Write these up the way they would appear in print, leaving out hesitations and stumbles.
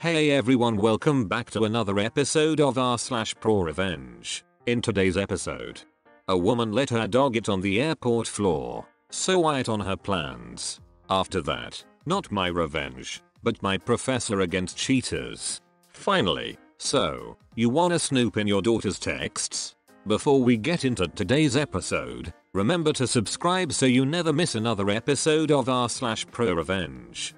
Hey everyone, welcome back to another episode of r/ProRevenge. In today's episode, a woman let her dog eat on the airport floor, so I ate on her plans. After that, not my revenge, but my professor against cheaters. Finally, so, you wanna snoop in your daughter's texts? Before we get into today's episode, remember to subscribe so you never miss another episode of r/ProRevenge.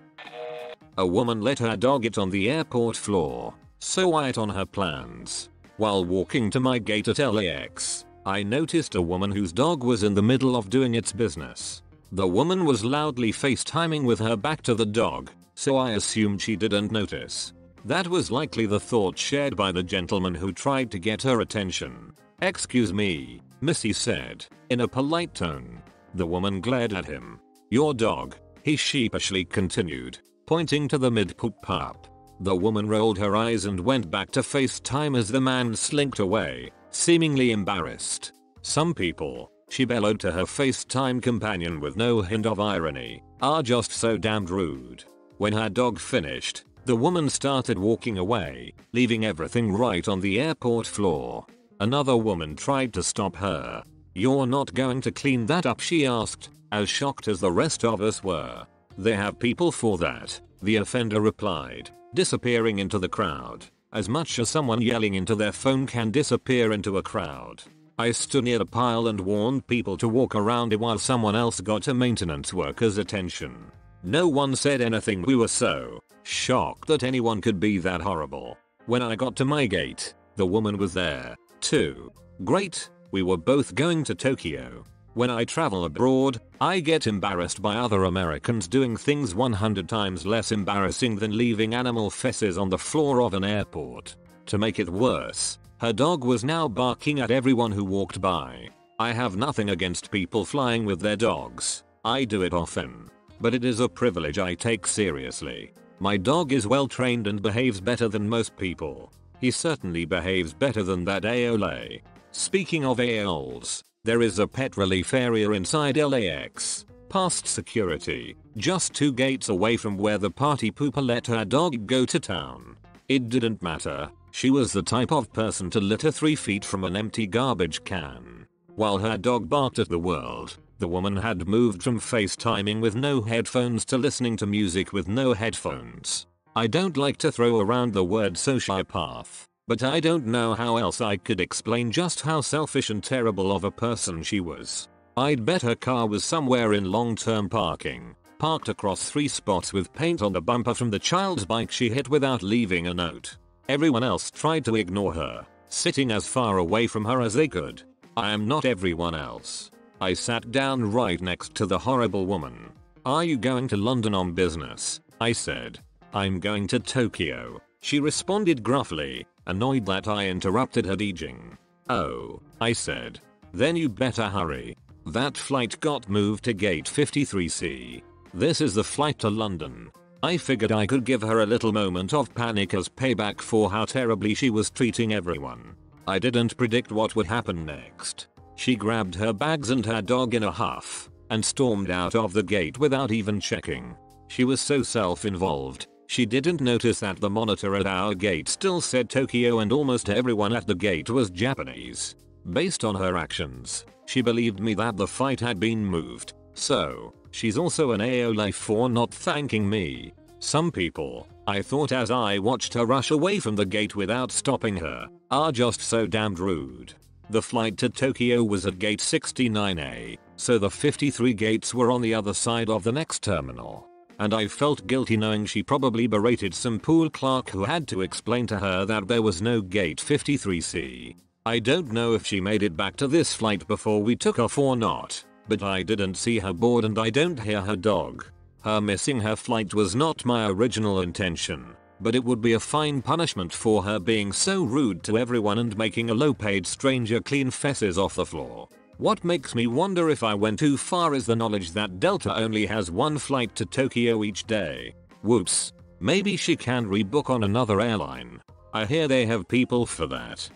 A woman let her dog eat on the airport floor, so I ate on her plans. While walking to my gate at LAX, I noticed a woman whose dog was in the middle of doing its business. The woman was loudly FaceTiming with her back to the dog, so I assumed she didn't notice. That was likely the thought shared by the gentleman who tried to get her attention. "Excuse me," Missy said, in a polite tone. The woman glared at him. "Your dog," he sheepishly continued, pointing to the mid-poop pup. The woman rolled her eyes and went back to FaceTime as the man slinked away, seemingly embarrassed. "Some people," she bellowed to her FaceTime companion with no hint of irony, "are just so damned rude." When her dog finished, the woman started walking away, leaving everything right on the airport floor. Another woman tried to stop her. "You're not going to clean that up?" she asked, as shocked as the rest of us were. "They have people for that," the offender replied, disappearing into the crowd, as much as someone yelling into their phone can disappear into a crowd. I stood near the pile and warned people to walk around it while someone else got a maintenance worker's attention. No one said anything. We were so shocked that anyone could be that horrible. When I got to my gate, the woman was there, too. Great, we were both going to Tokyo. When I travel abroad, I get embarrassed by other Americans doing things 100 times less embarrassing than leaving animal feces on the floor of an airport. To make it worse, her dog was now barking at everyone who walked by. I have nothing against people flying with their dogs. I do it often. But it is a privilege I take seriously. My dog is well trained and behaves better than most people. He certainly behaves better than that AOLA. Speaking of AOLs, there is a pet relief area inside LAX, past security, just 2 gates away from where the party pooper let her dog go to town. It didn't matter, she was the type of person to litter 3 feet from an empty garbage can. While her dog barked at the world, the woman had moved from FaceTiming with no headphones to listening to music with no headphones. I don't like to throw around the word sociopath, but I don't know how else I could explain just how selfish and terrible of a person she was. I'd bet her car was somewhere in long-term parking, parked across 3 spots with paint on the bumper from the child's bike she hit without leaving a note. Everyone else tried to ignore her, sitting as far away from her as they could. I am not everyone else. I sat down right next to the horrible woman. "Are you going to London on business?" I said. "I'm going to Tokyo," she responded gruffly, annoyed that I interrupted her DJing. "Oh," I said. "Then you better hurry. That flight got moved to gate 53C. This is the flight to London." I figured I could give her a little moment of panic as payback for how terribly she was treating everyone. I didn't predict what would happen next. She grabbed her bags and her dog in a huff, and stormed out of the gate without even checking. She was so self-involved. She didn't notice that the monitor at our gate still said Tokyo and almost everyone at the gate was Japanese. Based on her actions, she believed me that the fight had been moved, so she's also an AOLA for not thanking me. Some people, I thought as I watched her rush away from the gate without stopping her, are just so damned rude. The flight to Tokyo was at gate 69A, so the 53 gates were on the other side of the next terminal. And I felt guilty knowing she probably berated some pool clerk who had to explain to her that there was no gate 53C. I don't know if she made it back to this flight before we took off or not, but I didn't see her board and I don't hear her dog. Her missing her flight was not my original intention, but it would be a fine punishment for her being so rude to everyone and making a low-paid stranger clean feces off the floor. What makes me wonder if I went too far is the knowledge that Delta only has 1 flight to Tokyo each day. Whoops. Maybe she can rebook on another airline. I hear they have people for that.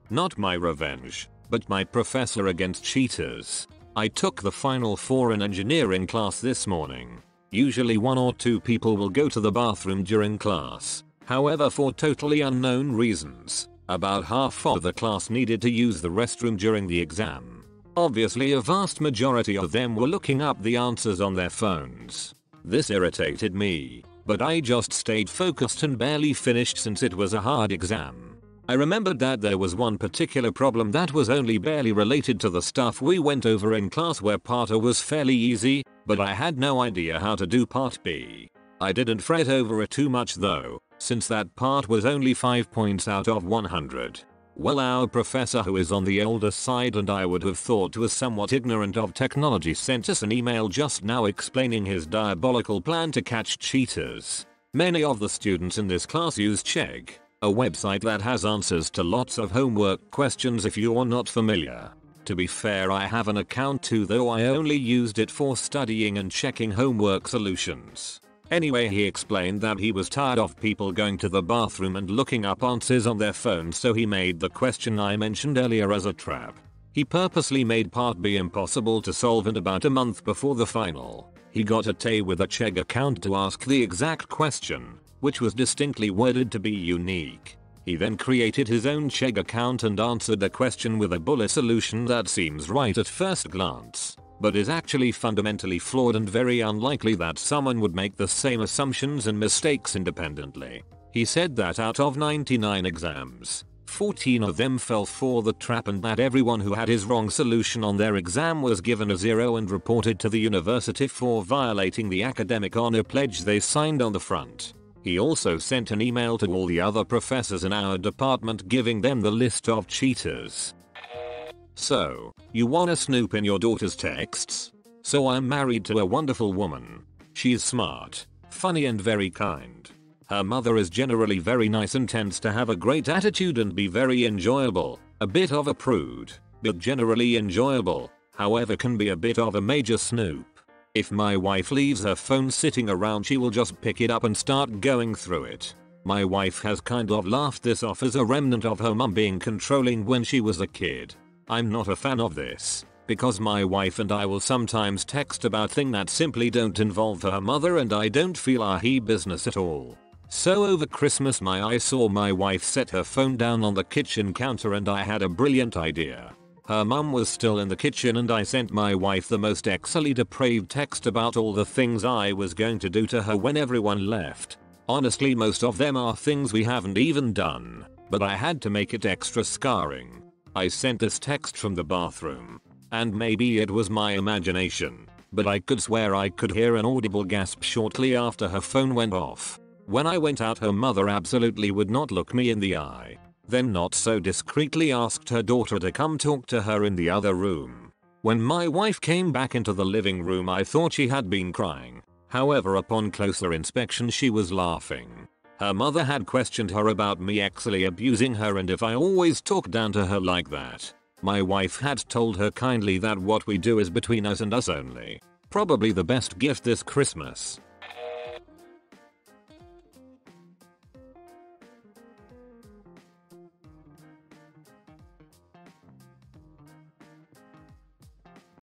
Not my revenge, but my professor against cheaters. I took the final 4 in engineering class this morning. Usually 1 or 2 people will go to the bathroom during class, However, for totally unknown reasons, about half of the class needed to use the restroom during the exam. Obviously, a vast majority of them were looking up the answers on their phones. This irritated me, but I just stayed focused and barely finished since it was a hard exam. I remembered that there was one particular problem that was only barely related to the stuff we went over in class, where part A was fairly easy, but I had no idea how to do part B. I didn't fret over it too much though, since that part was only 5 points out of 100. Well, our professor, who is on the older side and I would have thought was somewhat ignorant of technology, sent us an email just now explaining his diabolical plan to catch cheaters. Many of the students in this class use Chegg, a website that has answers to lots of homework questions if you're not familiar. To be fair, I have an account too, though I only used it for studying and checking homework solutions. Anyway, he explained that he was tired of people going to the bathroom and looking up answers on their phones, so he made the question I mentioned earlier as a trap. He purposely made part B impossible to solve, and about a month before the final, he got a Tay with a Chegg account to ask the exact question, which was distinctly worded to be unique. He then created his own Chegg account and answered the question with a bullet solution that seems right at first glance, but is actually fundamentally flawed and very unlikely that someone would make the same assumptions and mistakes independently. He said that out of 99 exams, 14 of them fell for the trap, and that everyone who had his wrong solution on their exam was given a 0 and reported to the university for violating the academic honor pledge they signed on the front. He also sent an email to all the other professors in our department giving them the list of cheaters. So, you wanna snoop in your daughter's texts? So I'm married to a wonderful woman. She's smart, funny and very kind. Her mother is generally very nice and tends to have a great attitude and be very enjoyable. A bit of a prude, but generally enjoyable. However, can be a bit of a major snoop. If my wife leaves her phone sitting around, she will just pick it up and start going through it. My wife has kind of laughed this off as a remnant of her mum being controlling when she was a kid. I'm not a fan of this, because my wife and I will sometimes text about things that simply don't involve her mother, and I don't feel our business at all. So over Christmas I saw my wife set her phone down on the kitchen counter, and I had a brilliant idea. Her mum was still in the kitchen and I sent my wife the most exily depraved text about all the things I was going to do to her when everyone left. Honestly, most of them are things we haven't even done, but I had to make it extra scarring. I sent this text from the bathroom, and maybe it was my imagination, but I could swear I could hear an audible gasp shortly after her phone went off. When I went out, her mother absolutely would not look me in the eye, then not so discreetly asked her daughter to come talk to her in the other room. When my wife came back into the living room, I thought she had been crying. However, upon closer inspection, she was laughing. Her mother had questioned her about me actually abusing her and if I always talk down to her like that. My wife had told her kindly that what we do is between us and us only. Probably the best gift this Christmas.